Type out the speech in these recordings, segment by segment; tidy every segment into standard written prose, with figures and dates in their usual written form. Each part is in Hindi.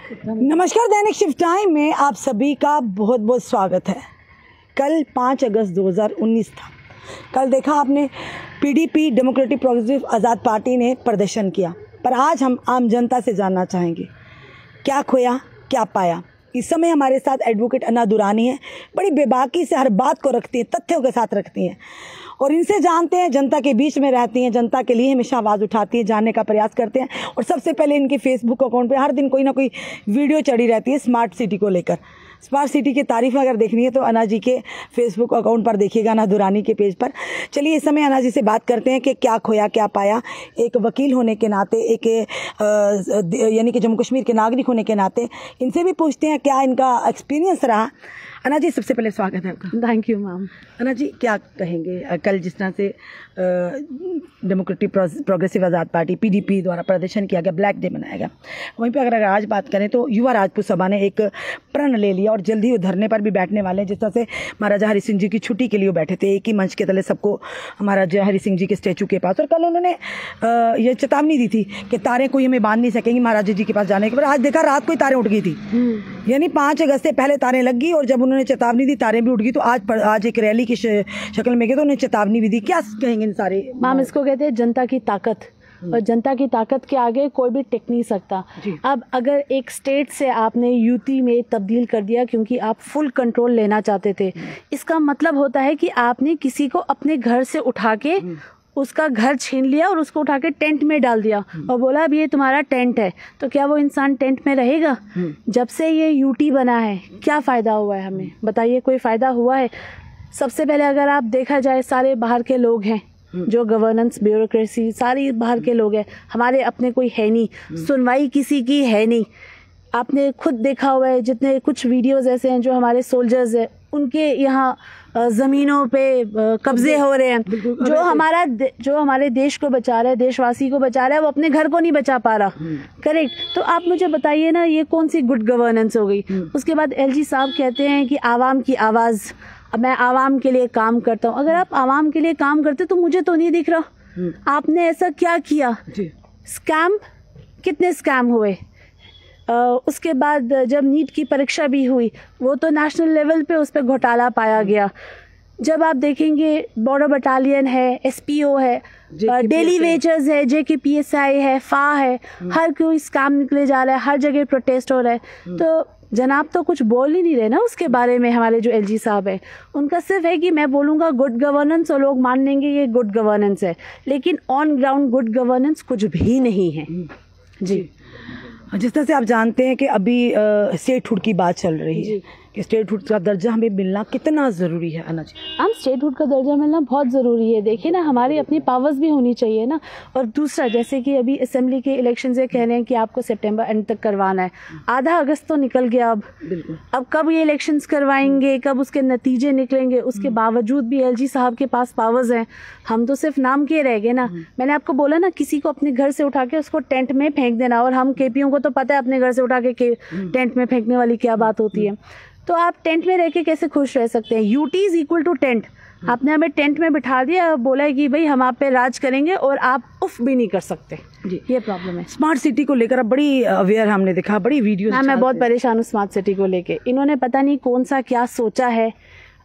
नमस्कार, दैनिक शिफ्ट टाइम में आप सभी का बहुत बहुत स्वागत है। कल 5 अगस्त 2019 था। कल देखा आपने PDP democratic progressive Azad party ने प्रदर्शन किया, पर आज हम आम जनता से जानना चाहेंगे क्या खोया क्या पाया। इस समय हमारे साथ एडवोकेट अन्ना दुरानी है। बड़ी बेबाकी से हर बात को रखती हैं, तथ्यों के साथ रखती हैं और इनसे जानते हैं, जनता के बीच में रहती हैं, जनता के लिए हमेशा आवाज़ उठाती हैं, जानने का प्रयास करते हैं। और सबसे पहले इनके फेसबुक अकाउंट पे हर दिन कोई ना कोई वीडियो चढ़ी रहती है स्मार्ट सिटी को लेकर। स्मार्ट सिटी की तारीफ अगर देखनी है तो अन्ना जी के फेसबुक अकाउंट पर देखिएगा, अन्ना दुरानी के पेज पर। चलिए इस समय अन्ना जी से बात करते हैं कि क्या खोया क्या पाया। एक वकील होने के नाते, एक यानी कि जम्मू कश्मीर के नागरिक होने के नाते इनसे भी पूछते हैं क्या इनका एक्सपीरियंस रहा। अन्ना जी, सबसे पहले स्वागत है आपका। Thank you ma'am. Anna ji, क्या कहेंगे कल जिस तरह से democratic progressive Azad party PDP द्वारा प्रदर्शन किया गया, ब्लैक डे मनाया गया, वहीं पे अगर आज बात करें तो युवा राजपूत सभा ने एक प्रण ले लिया और जल्द ही धरने पर भी बैठने वाले हैं। जिस तरह से महाराजा हरि सिंह जी की छुट्टी के लिए वो बैठे थे एक ही मंच के तले सबको, महाराजा हरि सिंह जी के स्टैचू के पास, और कल उन्होंने ये चेतावनी दी थी कि तारें कोई हमें बांध नहीं सकेंगी महाराजा जी के पास जाने के बाद। आज देखा रात को ही तारें उठ गई थी, यानी 5 अगस्त से पहले तारें लग गई और जब उन्होंने चेतावनी दी तारें भी उठ गई। तो आज एक रैली की शक्ल में गए तो उन्हें चेतावनी भी दी। क्या कहेंगे इन सारे? मैम, इसको कहते हैं जनता की ताकत, और जनता की ताकत के आगे कोई भी टिक नहीं सकता। अब अगर एक स्टेट से आपने यूटी में तब्दील कर दिया क्योंकि आप फुल कंट्रोल लेना चाहते थे, इसका मतलब होता है कि आपने किसी को अपने घर से उठा के उसका घर छीन लिया और उसको उठा के टेंट में डाल दिया और बोला अब ये तुम्हारा टेंट है। तो क्या वो इंसान टेंट में रहेगा? जब से ये यूटी बना है क्या फ़ायदा हुआ है हमें? बताइए, कोई फ़ायदा हुआ है? सबसे पहले अगर आप देखा जाए, सारे बाहर के लोग हैं, जो गवर्नेंस ब्यूरोक्रेसी सारी बाहर के लोग हैं, हमारे अपने कोई है नहीं, सुनवाई किसी की है नहीं। आपने खुद देखा हुआ है, जितने कुछ वीडियोस ऐसे हैं जो हमारे सोल्जर्स हैं उनके यहाँ ज़मीनों पे कब्जे हो रहे हैं। जो हमारे देश को बचा रहा है, देशवासी को बचा रहा है, वो अपने घर को नहीं बचा पा रहा। करेक्ट। तो आप मुझे बताइए ना, ये कौन सी गुड गवर्नेंस हो गई? उसके बाद एलजी साहब कहते हैं कि आवाम की आवाज़, मैं आवाम के लिए काम करता हूँ। अगर आप आवाम के लिए काम करते तो मुझे तो नहीं दिख रहा। आपने ऐसा क्या किया? स्कैम, कितने स्कैम हुए? उसके बाद जब नीट की परीक्षा भी हुई, वो तो नेशनल लेवल पे उस पर घोटाला पाया गया। जब आप देखेंगे बॉर्डर बटालियन है, एसपीओ है, डेली वेजेस है, जेकेपीएसआई है, फा है, हर कोई स्कैम निकले जा रहा है, हर जगह प्रोटेस्ट हो रहा है। तो जनाब तो कुछ बोल ही नहीं रहे ना उसके बारे में। हमारे जो एलजी साहब है उनका सिर्फ है कि मैं बोलूँगा गुड गवर्नेंस और लोग मान लेंगे ये गुड गवर्नेंस है, लेकिन ऑन ग्राउंड गुड गवर्नेंस कुछ भी नहीं है। जी, जिस तरह से आप जानते हैं कि अभी स्टेटहुड की बात चल रही है कि स्टेटहुड का दर्जा हमें मिलना कितना ज़रूरी है। अन्ना जी, हम स्टेटहुड का दर्जा मिलना बहुत ज़रूरी है। देखिए ना, हमारी अपनी पावर्स भी होनी चाहिए ना। और दूसरा, जैसे कि अभी असेंबली के इलेक्शन से कह रहे हैं कि आपको सितंबर एंड तक करवाना है, आधा अगस्त तो निकल गया। अब कब ये इलेक्शंस करवाएंगे, कब उसके नतीजे निकलेंगे? उसके बावजूद भी एलजी साहब के पास पावर्स हैं, हम तो सिर्फ नाम के रह गए ना। मैंने आपको बोला ना, किसी को अपने घर से उठा के उसको टेंट में फेंक देना, और हम केपीओ को तो पता है अपने घर से उठा के टेंट में फेंकने वाली क्या बात होती है। तो आप टेंट में रह के कैसे खुश रह सकते हैं? UT is equal to tent. आपने हमें टेंट में बिठा दिया, बोला है कि भाई हम आप पे राज करेंगे और आप उफ भी नहीं कर सकते। जी, ये प्रॉब्लम है। स्मार्ट सिटी को लेकर अब बड़ी अवेयर हमने देखा, बड़ी वीडियोस। मैं बहुत परेशान हूँ स्मार्ट सिटी को लेके। इन्होंने पता नहीं कौन सा क्या सोचा है।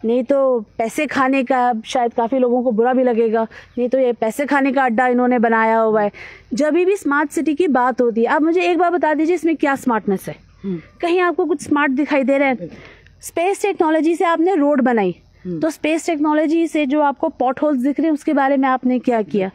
नहीं तो पैसे खाने का, शायद काफ़ी लोगों को बुरा भी लगेगा, नहीं तो ये पैसे खाने का अड्डा इन्होंने बनाया हुआ है। जब भी स्मार्ट सिटी की बात होती है, आप मुझे एक बार बता दीजिए इसमें क्या स्मार्टनेस है? कहीं आपको कुछ स्मार्ट दिखाई दे रहा है? स्पेस टेक्नोलॉजी से आपने रोड बनाई, तो स्पेस टेक्नोलॉजी से जो आपको पॉट होल्स दिख रहे हैं उसके बारे में आपने क्या किया?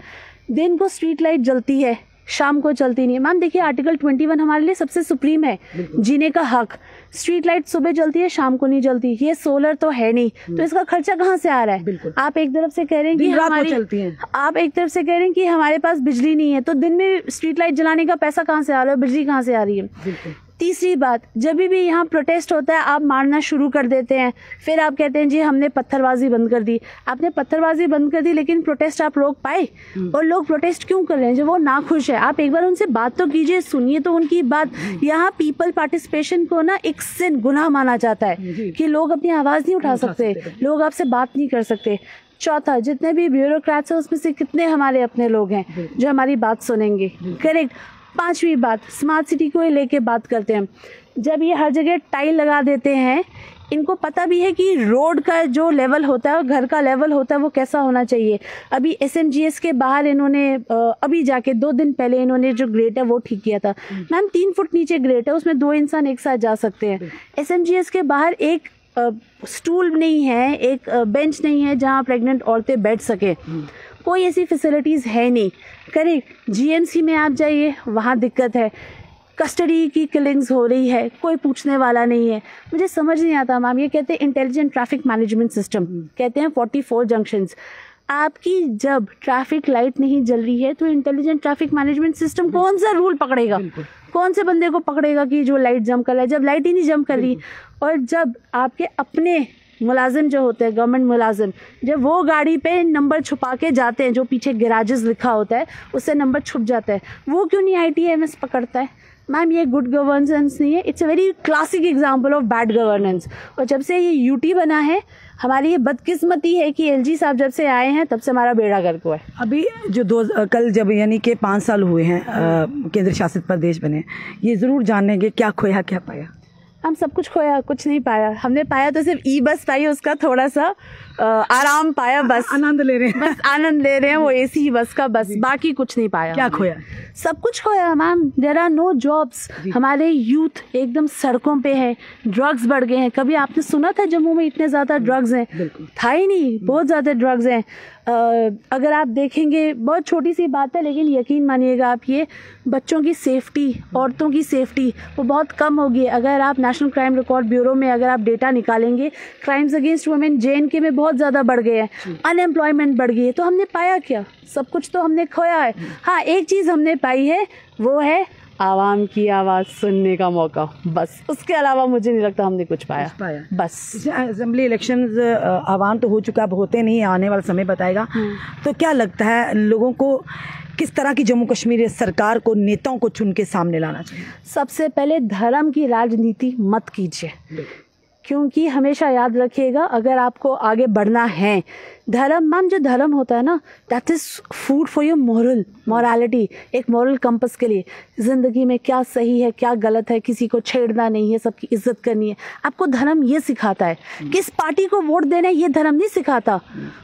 दिन को स्ट्रीट लाइट जलती है, शाम को चलती नहीं है। मैम देखिए, आर्टिकल 21 हमारे लिए सबसे सुप्रीम है, जीने का हक। स्ट्रीट लाइट सुबह जलती है, शाम को नहीं जलती। ये सोलर तो है नहीं, तो इसका खर्चा कहाँ से आ रहा है? आप एक तरफ से कह रहे हैं कि आप एक तरफ से कह रहे हैं कि हमारे पास बिजली नहीं है, तो दिन में स्ट्रीट लाइट जलाने का पैसा कहाँ से आ रहा है? बिजली कहाँ से आ रही है? तीसरी बात, जब भी यहाँ प्रोटेस्ट होता है आप मारना शुरू कर देते हैं, फिर आप कहते हैं जी हमने पत्थरबाजी बंद कर दी। आपने पत्थरबाजी बंद कर दी, लेकिन प्रोटेस्ट आप रोक पाए? और लोग प्रोटेस्ट क्यों कर रहे हैं? जब वो नाखुश है, आप एक बार उनसे बात तो कीजिए, सुनिए तो उनकी बात। यहाँ पीपल पार्टिसिपेशन को ना एक सिन, गुनाह माना जाता है कि लोग अपनी आवाज़ नहीं उठा सकते, लोग आपसे बात नहीं कर सकते। चौथा, जितने भी ब्यूरोक्रेट्स हैं उसमें से कितने हमारे अपने लोग हैं जो हमारी बात सुनेंगे? करेक्ट। 5वीं बात, स्मार्ट सिटी को लेके बात करते हैं। जब ये हर जगह टाइल लगा देते हैं, इनको पता भी है कि रोड का जो लेवल होता है और घर का लेवल होता है वो कैसा होना चाहिए। अभी SMGS के बाहर इन्होंने अभी जाके 2 दिन पहले इन्होंने जो ग्रेट है वो ठीक किया था। मैम 3 फुट नीचे ग्रेट है, उसमें 2 इंसान एक साथ जा सकते हैं। SMGS के बाहर एक स्टूल नहीं है, एक बेंच नहीं है जहाँ प्रेग्नेंट औरतें बैठ सके, कोई ऐसी फैसिलिटीज़ है नहीं। करेक्ट, GMC में आप जाइए, वहाँ दिक्कत है, कस्टडी की किलिंग्स हो रही है, कोई पूछने वाला नहीं है। मुझे समझ नहीं आता मैम, ये कहते हैं इंटेलिजेंट ट्रैफिक मैनेजमेंट सिस्टम, कहते हैं 44 जंक्शंस। आपकी जब ट्रैफिक लाइट नहीं जल रही है तो इंटेलिजेंट ट्रैफिक मैनेजमेंट सिस्टम कौन सा रूल पकड़ेगा, कौन से बंदे को पकड़ेगा कि जो लाइट जम कर रहा है, जब लाइट ही नहीं जम कर रही। और जब आपके अपने मुलाजिम जो होते हैं, गवर्नमेंट मुलाजिम, जब वो गाड़ी पे नंबर छुपा के जाते हैं, जो पीछे गैराजेस लिखा होता है उससे नंबर छुप जाता है, वो क्यों नहीं ITMS पकड़ता है? मैम ये गुड गवर्नेंस नहीं है, it's a very classic example of bad governance. और जब से ये UT बना है, हमारी ये बदकिस्मती है कि LG साहब जब से आए हैं तब से हमारा बेड़ा गर्क हुआ है। अभी जो कल जब यानी कि 5 साल हुए हैं केंद्र शासित प्रदेश बने, ये ज़रूर जानेंगे क्या खोया क्या पाया। हम सब कुछ खोया, कुछ नहीं पाया। हमने पाया तो सिर्फ E-बस पाई, उसका थोड़ा सा आराम पाया, बस आनंद ले रहे हैं, बस आनंद ले रहे हैं वो AC बस का, बस बाकी कुछ नहीं पाया। क्या खोया? सब कुछ खोया ma'am. There are no jobs. हमारे यूथ एकदम सड़कों पे है, ड्रग्स बढ़ गए हैं। कभी आपने सुना था जम्मू में इतने ज़्यादा ड्रग्स हैं? था ही नहीं, बहुत ज़्यादा ड्रग्स हैं। अगर आप देखेंगे, बहुत छोटी सी बात है लेकिन यकीन मानिएगा आप, ये बच्चों की सेफ्टी, औरतों की सेफ्टी वो बहुत कम होगी। अगर आप नेशनल क्राइम रिकॉर्ड ब्यूरो में अगर आप डेटा निकालेंगे, क्राइम्स अगेंस्ट वुमेन JNK में बहुत ज़्यादा बढ़ गए हैं, अनएम्प्लॉयमेंट बढ़ गई है। तो हमने पाया क्या? सब कुछ तो हमने खोया है। हाँ, एक चीज़ हमने पाई है, वो है आवाम की आवाज़ सुनने का मौका, बस। उसके अलावा मुझे नहीं लगता हमने कुछ पाया। बस असेंबली इलेक्शंस आवाम तो हो चुका, अब होते नहीं, आने वाला समय बताएगा। तो क्या लगता है लोगों को, किस तरह की जम्मू कश्मीर सरकार को, नेताओं को चुन के सामने लाना चाहिए? सबसे पहले धर्म की राजनीति मत कीजिए, क्योंकि हमेशा याद रखिएगा अगर आपको आगे बढ़ना है, धर्म मैम जो धर्म होता है ना, that is food for your morality, एक मॉरल कंपस के लिए। ज़िंदगी में क्या सही है क्या गलत है, किसी को छेड़ना नहीं है, सबकी इज्जत करनी है, आपको धर्म ये सिखाता है। किस पार्टी को वोट देना है ये धर्म नहीं सिखाता,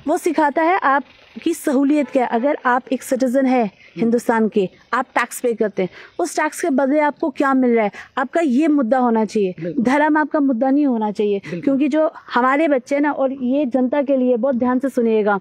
वो सिखाता है आपकी सहूलियत क्या है। अगर आप एक सिटीज़न है हिंदुस्तान के, आप टैक्स पे करते हैं, उस टैक्स के बदले आपको क्या मिल रहा है, आपका ये मुद्दा होना चाहिए। धर्म आपका मुद्दा नहीं होना चाहिए, क्योंकि जो हमारे बच्चे ना, और ये जनता के लिए बहुत ध्यान से सुनिएगा,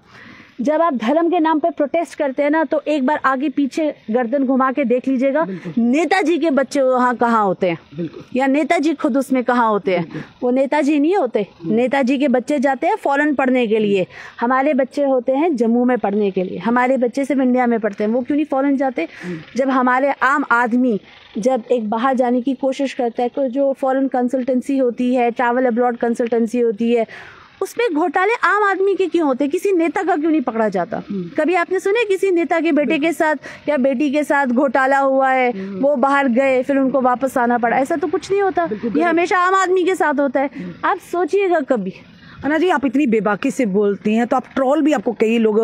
जब आप धर्म के नाम पे प्रोटेस्ट करते हैं ना, तो एक बार आगे पीछे गर्दन घुमा के देख लीजिएगा, नेताजी के बच्चे वहाँ कहाँ होते हैं, या नेताजी खुद उसमें कहाँ होते हैं। वो नेताजी नहीं होते, नेताजी के बच्चे जाते हैं फॉरेन पढ़ने के लिए, हमारे बच्चे होते हैं जम्मू में पढ़ने के लिए, हमारे बच्चे सिर्फ इंडिया में पढ़ते हैं। वो क्यों नहीं फॉरेन जाते? जब हमारे आम आदमी जब एक बाहर जाने की कोशिश करता है, तो जो फॉरेन कंसल्टेंसी होती है, ट्रैवल अब्रॉड कंसल्टेंसी होती है, उसमें घोटाले आम आदमी के क्यों होते? किसी नेता का क्यों नहीं पकड़ा जाता? कभी आपने सुने किसी नेता के बेटे के साथ या बेटी के साथ घोटाला हुआ है, वो बाहर गए फिर उनको वापस आना पड़ा? ऐसा तो कुछ नहीं होता, ये हमेशा आम आदमी के साथ होता है। आप सोचिएगा कभी। अना जी, आप इतनी बेबाकी से बोलती हैं, तो आप ट्रोल भी आपको कई लोग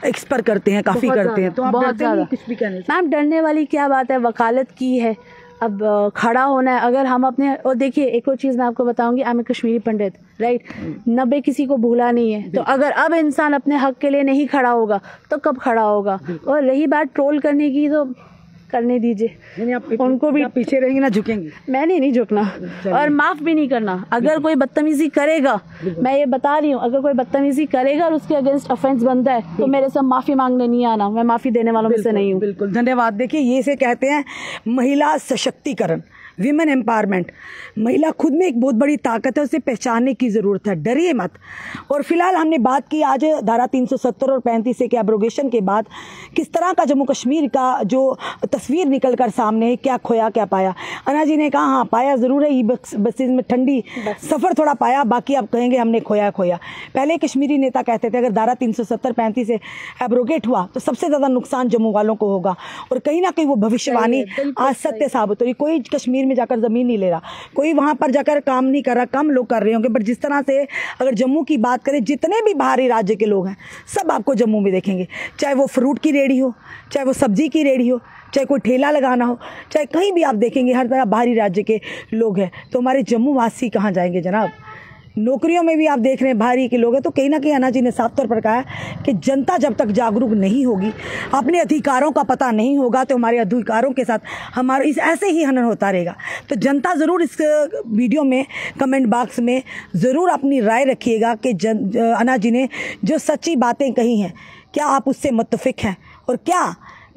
एक्सपर करते हैं, काफ़ी करते हैं, तो आप डरते नहीं कुछ भी कहने से? मैम डरने वाली क्या बात है, वकालत की है, अब खड़ा होना है। अगर हम अपने, और देखिए एक और चीज़ मैं आपको बताऊंगी, I am a Kashmiri Pandit, right? 90 किसी को भूला नहीं है, तो अगर अब इंसान अपने हक के लिए नहीं खड़ा होगा तो कब खड़ा होगा? और रही बात ट्रोल करने की, तो करने दीजिए, उनको भी पीछे रहेंगे ना झुकेंगे? मैंने नहीं झुकना और माफ़ भी नहीं करना। अगर कोई बदतमीजी करेगा, मैं ये बता रही हूँ, अगर कोई बदतमीजी करेगा और उसके अगेंस्ट ऑफेंस बनता है तो मेरे से माफ़ी मांगने नहीं आना, मैं माफ़ी देने वालों में से नहीं हूँ। बिल्कुल, धन्यवाद। देखिए, ये से कहते हैं महिला सशक्तिकरण, विमेन एम्पावरमेंट। महिला खुद में एक बहुत बड़ी ताकत है, उसे पहचानने की ज़रूरत है, डरिए मत। और फिलहाल हमने बात की आज धारा 370 और 35 के एब्रोगेशन के बाद किस तरह का जम्मू कश्मीर का जो तस्वीर निकल कर सामने है, क्या खोया क्या पाया। अना जी ने कहा हाँ पाया ज़रूर है, ई बसेज में ठंडी सफ़र थोड़ा पाया, बाकी आप कहेंगे हमने खोया। पहले कश्मीरी नेता कहते थे अगर धारा 370-35 से एब्रोगेट हुआ तो सबसे ज़्यादा नुकसान जम्मू वालों को होगा, और कहीं ना कहीं वो भविष्यवाणी आज सत्य साबित हो रही। कोई कश्मीर कश्मीर में जाकर ज़मीन नहीं ले रहा, कोई वहाँ पर जाकर काम नहीं कर रहा, कम लोग कर रहे होंगे, बट जिस तरह से अगर जम्मू की बात करें, जितने भी बाहरी राज्य के लोग हैं सब आपको जम्मू में देखेंगे, चाहे वो फ्रूट की रेडी हो, चाहे वो सब्जी की रेडी हो, चाहे कोई ठेला लगाना हो, चाहे कहीं भी आप देखेंगे हर तरह बाहरी राज्य के लोग हैं। तो हमारे जम्मू वासी कहाँ जाएंगे जनाब? नौकरियों में भी आप देख रहे हैं बाहरी के लोग हैं। तो कहीं ना कहीं अन्ना जी ने साफ तौर पर कहा है कि जनता जब तक जागरूक नहीं होगी, अपने अधिकारों का पता नहीं होगा, तो हमारे अधिकारों के साथ हमारा इस ऐसे ही हनन होता रहेगा। तो जनता ज़रूर इस वीडियो में कमेंट बॉक्स में ज़रूर अपनी राय रखिएगा कि अन्ना जी ने जो सच्ची बातें कही हैं, क्या आप उससे मुत्तफिक हैं, और क्या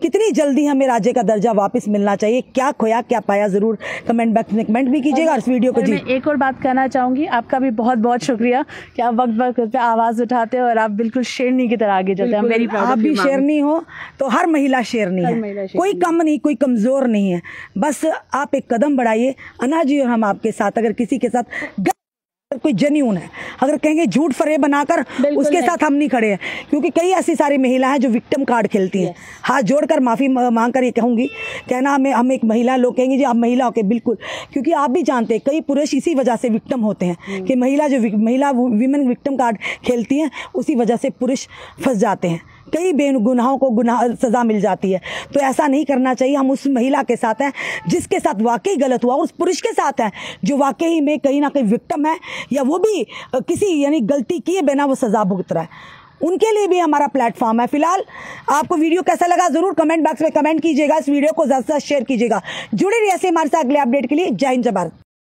कितनी जल्दी हमें राज्य का दर्जा वापस मिलना चाहिए, क्या खोया क्या पाया, ज़रूर कमेंट बॉक्स में कमेंट भी कीजिएगा। और इस वीडियो को जी मैं एक और बात कहना चाहूँगी, आपका भी बहुत बहुत शुक्रिया कि आप वक्त वक्त पे आवाज़ उठाते हो और आप बिल्कुल शेरनी की तरह आगे चलते हैं। आप भी शेरनी हो तो हर महिला शेरनी है, कोई कम नहीं, कोई कमज़ोर नहीं है। बस आप एक कदम बढ़ाइए, अन्ना जी और हम आपके साथ। अगर किसी के साथ कोई जेन्यून है, अगर कहेंगे झूठ फरेब बनाकर, उसके साथ हम नहीं खड़े हैं, क्योंकि कई ऐसी सारी महिला हैं जो विक्टिम कार्ड खेलती हैं। हाथ जोड़कर माफ़ी मांग कर ये कहूँगी, कहना हम एक महिला, लोग कहेंगे जी आप महिला हो के, बिल्कुल, क्योंकि आप भी जानते हैं कई पुरुष इसी वजह से विक्टिम होते हैं कि महिला वीमेन विक्टिम कार्ड खेलती हैं, उसी वजह से पुरुष फंस जाते हैं, कई बेगुनाहों को सज़ा मिल जाती है। तो ऐसा नहीं करना चाहिए। हम उस महिला के साथ हैं जिसके साथ वाकई गलत हुआ, उस पुरुष के साथ हैं जो वाकई में कहीं ना कहीं विक्टिम है, या वो भी किसी यानी गलती किए बिना वो सज़ा भुगत रहा है, उनके लिए भी हमारा प्लेटफॉर्म है। फिलहाल आपको वीडियो कैसा लगा ज़रूर कमेंट बॉक्स में कमेंट कीजिएगा, इस वीडियो को ज़्यादा से ज़्यादा शेयर कीजिएगा। जुड़े रहिए ऐसे हमारे साथ अगले अपडेट के लिए। जय हिंद, जय भारत।